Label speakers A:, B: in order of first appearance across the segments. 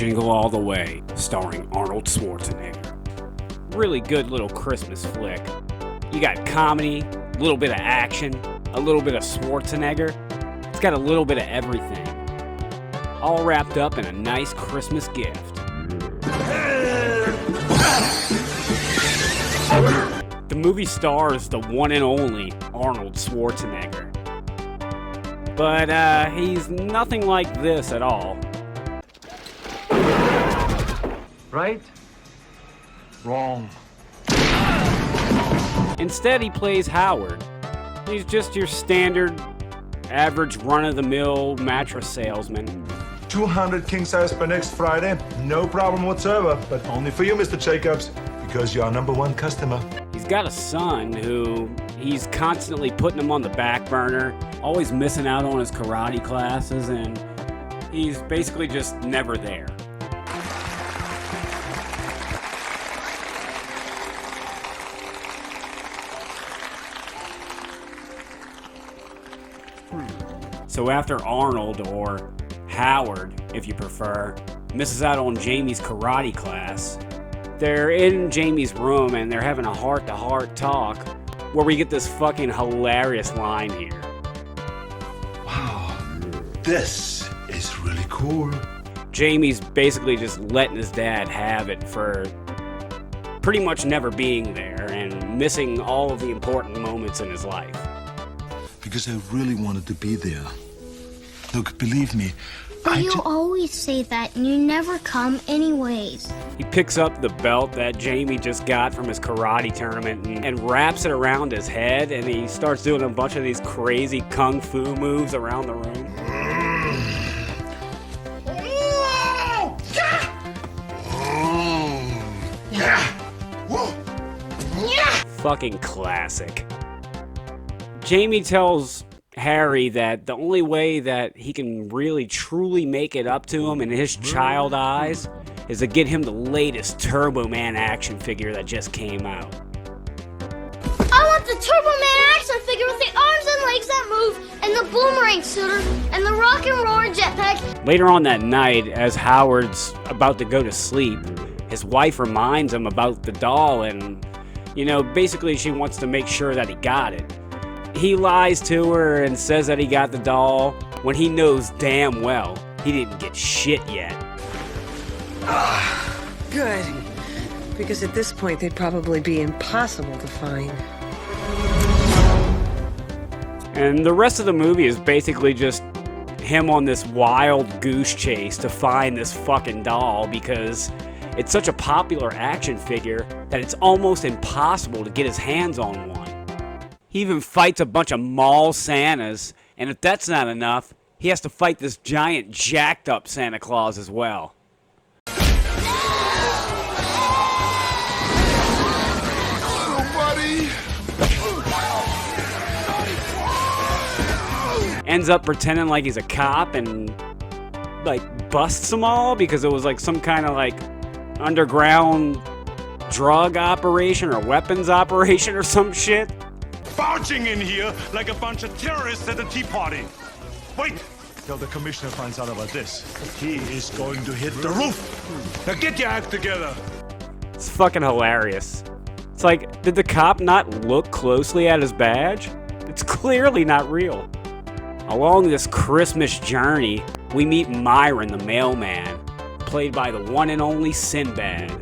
A: Jingle All the Way, starring Arnold Schwarzenegger. Really good little Christmas flick. You got comedy, a little bit of action, a little bit of Schwarzenegger. It's got a little bit of everything. All wrapped up in a nice Christmas gift. The movie stars the one and only Arnold Schwarzenegger. But he's nothing like this at all.
B: Right? Wrong.
A: Instead, he plays Howard. He's just your standard, average run-of-the-mill mattress salesman.
C: 200 king size by next Friday. No problem whatsoever, but only for you, Mr. Jacobs, because you're our #1 customer.
A: He's got a son who he's constantly putting him on the back burner, always missing out on his karate classes, and he's basically just never there. So after Arnold, or Howard if you prefer, misses out on Jamie's karate class, they're in Jamie's room and they're having a heart-to-heart talk where we get this fucking hilarious line here.
C: Wow, this is really cool.
A: Jamie's basically just letting his dad have it for pretty much never being there and missing all of the important moments in his life.
C: Because I really wanted to be there. Look, believe me,
D: But you always say that, and you never come anyways.
A: He picks up the belt that Jamie just got from his karate tournament and wraps it around his head, and he starts doing a bunch of these crazy kung fu moves around the room. Fucking classic. Jamie tells Harry that the only way that he can really truly make it up to him in his child eyes is to get him the latest Turbo Man action figure that just came out.
D: I want the Turbo Man action figure with the arms and legs that move, and the boomerang suitor, and the rock and roll jetpack.
A: Later on that night, as Howard's about to go to sleep, his wife reminds him about the doll and, basically she wants to make sure that he got it. He lies to her and says that he got the doll when he knows damn well he didn't get shit yet.
E: Good. Because at this point, they'd probably be impossible to find.
A: And the rest of the movie is basically just him on this wild goose chase to find this fucking doll because it's such a popular action figure that it's almost impossible to get his hands on one. He even fights a bunch of mall Santas, and if that's not enough, he has to fight this giant jacked up Santa Claus as well. Ends up pretending like he's a cop and busts them all because it was some kind of underground drug operation or weapons operation or some shit.
F: Barging in here like a bunch of terrorists at a tea party. Wait till the commissioner finds out about this. He is going to hit the roof. Now get your act together.
A: It's fucking hilarious. It's did the cop not look closely at his badge? It's clearly not real. Along this Christmas journey, we meet Myron the mailman, played by the one and only Sinbad.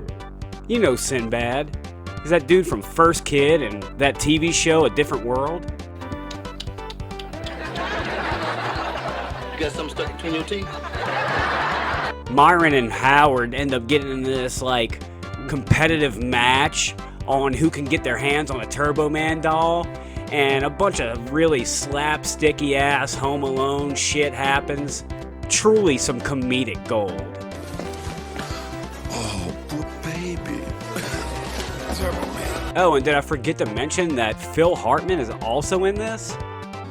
A: You know Sinbad. He's that dude from First Kid and that TV show, A Different World.
G: You got something stuck between your teeth?
A: Myron and Howard end up getting into this, competitive match on who can get their hands on a Turbo Man doll, and a bunch of really slapsticky-ass Home Alone shit happens. Truly some comedic gold. Oh, and did I forget to mention that Phil Hartman is also in this?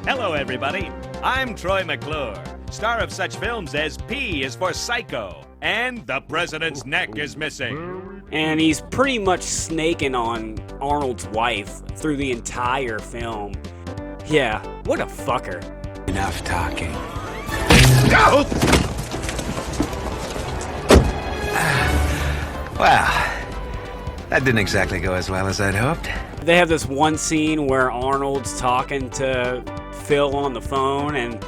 H: Hello, everybody. I'm Troy McClure, star of such films as P is for Psycho and The President's Neck is Missing.
A: And he's pretty much snaking on Arnold's wife through the entire film. Yeah, what a fucker.
G: Enough talking.
I: Well, that didn't exactly go as well as I'd hoped.
A: They have this one scene where Arnold's talking to Phil on the phone, and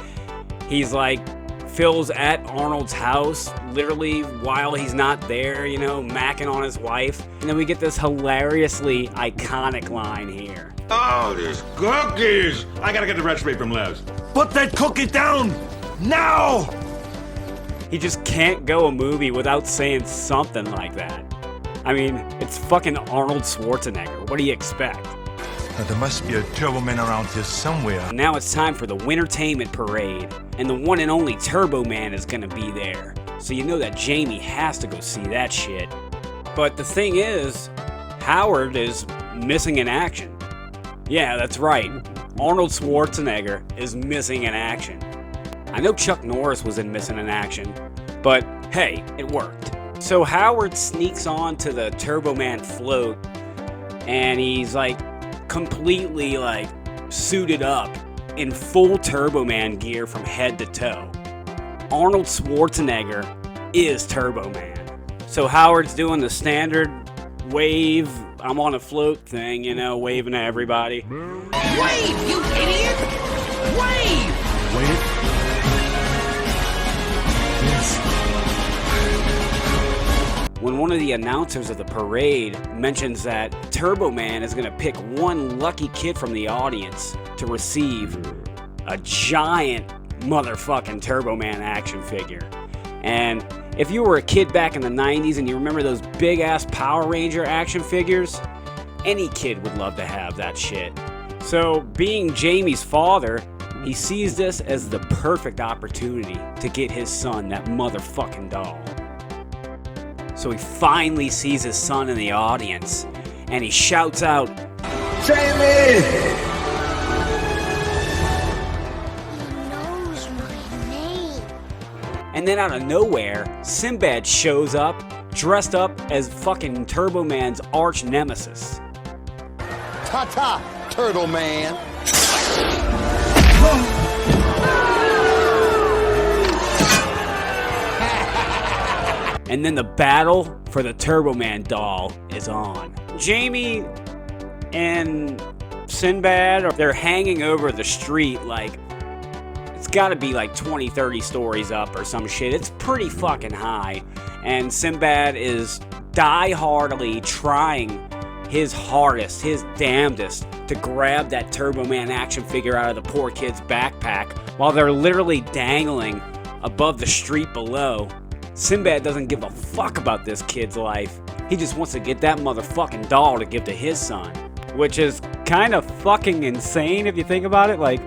A: he's like, Phil's at Arnold's house, literally while he's not there, you know, macking on his wife. And then we get this hilariously iconic line here.
F: Oh, these cookies! I gotta get the recipe from Les. Put that cookie down! Now!
A: He just can't go a movie without saying something like that. I mean, it's fucking Arnold Schwarzenegger. What do you expect?
C: Now, there must be a Turbo Man around here somewhere.
A: Now it's time for the Wintertainment Parade, and the one and only Turbo Man is gonna be there. So you know that Jamie has to go see that shit. But the thing is, Howard is missing in action. Yeah, that's right. Arnold Schwarzenegger is missing in action. I know Chuck Norris was in Missing in Action, but hey, it worked. So Howard sneaks on to the Turbo Man float, and he's like completely like suited up in full Turbo Man gear from head to toe. Arnold Schwarzenegger is Turbo Man. So Howard's doing the standard wave, I'm on a float thing, you know, waving at everybody.
J: Wave, you idiot! Wave!
C: Wait.
A: When one of the announcers of the parade mentions that Turbo Man is going to pick one lucky kid from the audience to receive a giant motherfucking Turbo Man action figure. And if you were a kid back in the 90s and you remember those big-ass Power Ranger action figures, any kid would love to have that shit. So, being Jamie's father, he sees this as the perfect opportunity to get his son that motherfucking doll. So he finally sees his son in the audience, and he shouts out,
C: Jamie!
D: He knows my name.
A: and then out of nowhere, Sinbad shows up, dressed up as fucking Turbo Man's arch nemesis.
G: Ta-ta, Turtle Man.
A: And then the battle for the Turbo Man doll is on. Jamie and Sinbad, they're hanging over the street like, it's gotta be like 20, 30 stories up or some shit. It's pretty fucking high. And Sinbad is die-hardly trying his hardest, his damnedest to grab that Turbo Man action figure out of the poor kid's backpack while they're literally dangling above the street below. Sinbad doesn't give a fuck about this kid's life. He just wants to get that motherfucking doll to give to his son. Which is kind of fucking insane if you think about it. Like,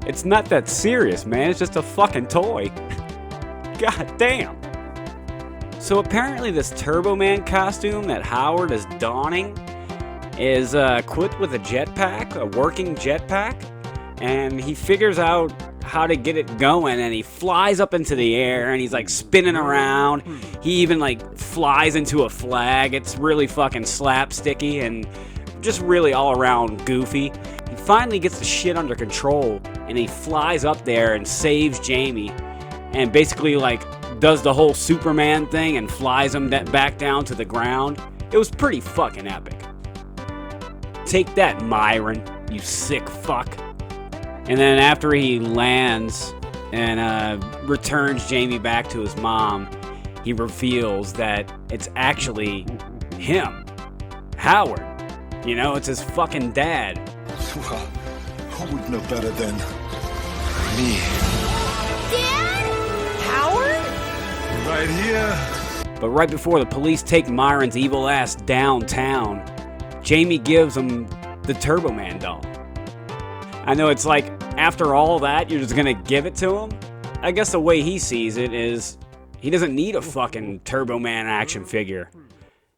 A: it's not that serious, man. It's just a fucking toy. God damn. So apparently this Turbo Man costume that Howard is donning is equipped with a jetpack, a working jetpack. And he figures out how to get it going, and he flies up into the air, and he's like spinning around. He even like flies into a flag. It's really fucking slapsticky and just really all around goofy. He finally gets the shit under control, and he flies up there and saves Jamie, and basically like does the whole Superman thing and flies him back down to the ground. It was pretty fucking epic. Take that, Myron, you sick fuck. And then after he lands and returns Jamie back to his mom, he reveals that it's actually him, Howard. You know, it's his fucking dad.
F: Well, who would know better than me?
D: Dad? Howard?
F: Right here.
A: But right before the police take Myron's evil ass downtown, Jamie gives him the Turbo Man doll. I know it's like, after all that, you're just gonna give it to him? I guess the way he sees it is, he doesn't need a fucking Turbo Man action figure.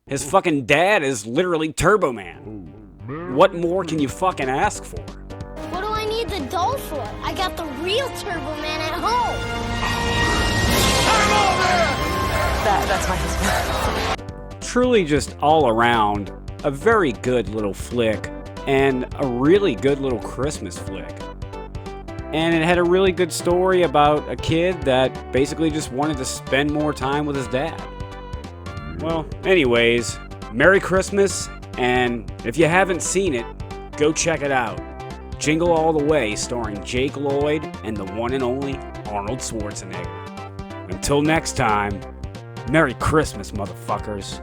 A: His fucking dad is literally Turbo Man. What more can you fucking ask for?
D: What do I need the doll for? I got the real Turbo Man at home.
E: That's my husband.
A: Truly just all around, a very good little flick, and a really good little Christmas flick. And it had a really good story about a kid that basically just wanted to spend more time with his dad. Well, anyways, Merry Christmas, and if you haven't seen it, go check it out. Jingle All the Way, starring Jake Lloyd and the one and only Arnold Schwarzenegger. Until next time, Merry Christmas, motherfuckers.